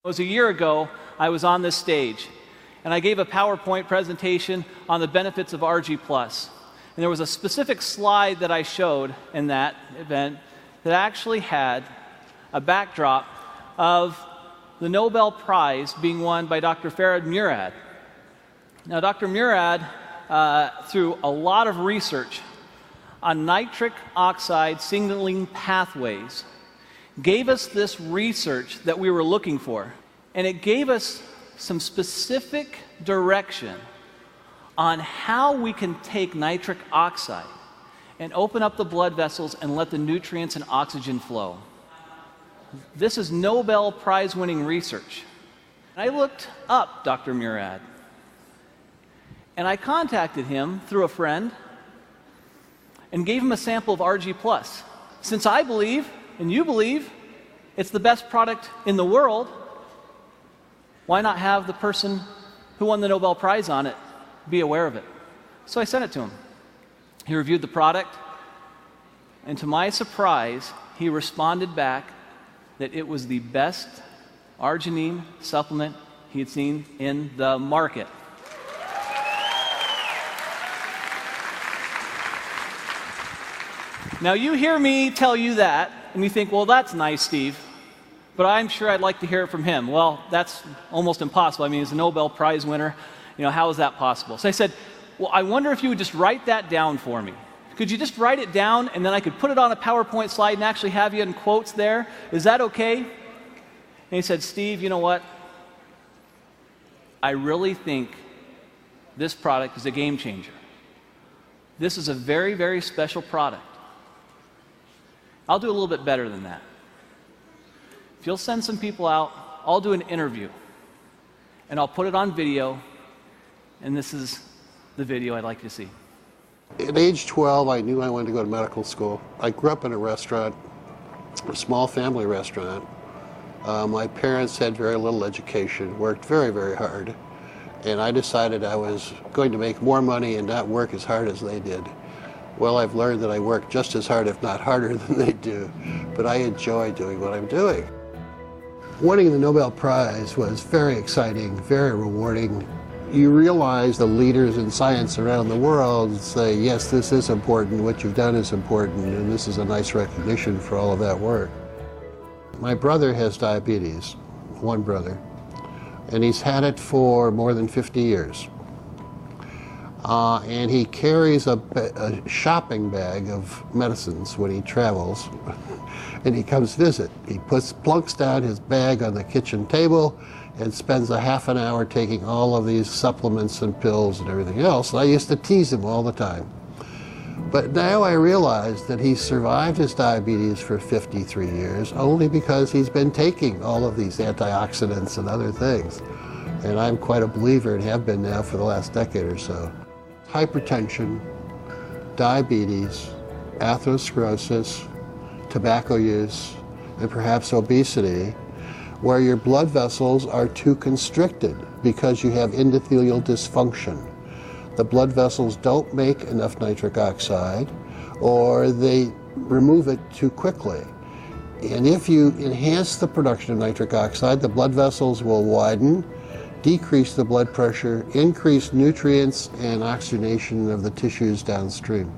It was a year ago, I was on this stage, and I gave a PowerPoint presentation on the benefits of Argi+. And there was a specific slide that I showed in that event that actually had a backdrop of the Nobel Prize being won by Dr. Ferid Murad. Now, Dr. Murad, through a lot of research on nitric oxide signaling pathways, gave us this research that we were looking for, and it gave us some specific direction on how we can take nitric oxide and open up the blood vessels and let the nutrients and oxygen flow. This is Nobel Prize winning research. I looked up Dr. Murad, and I contacted him through a friend and gave him a sample of Argi+. Since I believe, and you believe, it's the best product in the world, why not have the person who won the Nobel Prize on it be aware of it? So I sent it to him. He reviewed the product, and to my surprise, he responded back that it was the best arginine supplement he had seen in the market. Now, you hear me tell you that, and you think, well, that's nice, Steve, but I'm sure I'd like to hear it from him. Well, that's almost impossible. I mean, he's a Nobel Prize winner. You know, how is that possible? So I said, well, I wonder if you would just write that down for me. Could you just write it down, and then I could put it on a PowerPoint slide and actually have you in quotes there? Is that okay? And he said, Steve, you know what? I really think this product is a game changer. This is a very, very special product. I'll do a little bit better than that. If you'll send some people out, I'll do an interview, and I'll put it on video, and this is the video I'd like you to see. At age 12, I knew I wanted to go to medical school. I grew up in a restaurant, a small family restaurant. My parents had very little education, worked very, very hard, and I decided I was going to make more money and not work as hard as they did. Well, I've learned that I work just as hard, if not harder, than they do, but I enjoy doing what I'm doing. Winning the Nobel Prize was very exciting, very rewarding. You realize the leaders in science around the world say, yes, this is important, what you've done is important, and this is a nice recognition for all of that work. My brother has diabetes, one brother, and he's had it for more than 50 years. And he carries a shopping bag of medicines when he travels, and he comes visit. He plunks down his bag on the kitchen table and spends a half an hour taking all of these supplements and pills and everything else. And I used to tease him all the time. But now I realize that he's survived his diabetes for 53 years only because he's been taking all of these antioxidants and other things. And I'm quite a believer and have been now for the last decade or so. Hypertension, diabetes, atherosclerosis, tobacco use, and perhaps obesity, where your blood vessels are too constricted because you have endothelial dysfunction. The blood vessels don't make enough nitric oxide, or they remove it too quickly. And if you enhance the production of nitric oxide, the blood vessels will widen, decrease the blood pressure, increase nutrients and oxygenation of the tissues downstream.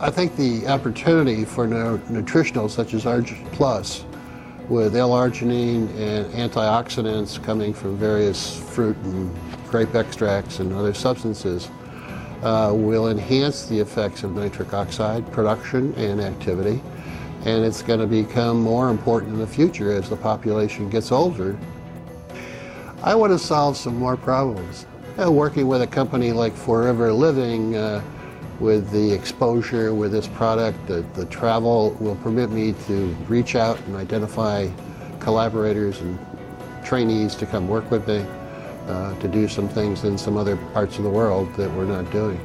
I think the opportunity for nutritionals such as Argi+, with L-arginin and antioxidants coming from various fruit and grape extracts and other substances, will enhance the effects of nitric oxide production and activity, and it's going to become more important in the future as the population gets older. I want to solve some more problems. Working with a company like Forever Living, with the exposure with this product, the travel will permit me to reach out and identify collaborators and trainees to come work with me, to do some things in some other parts of the world that we're not doing.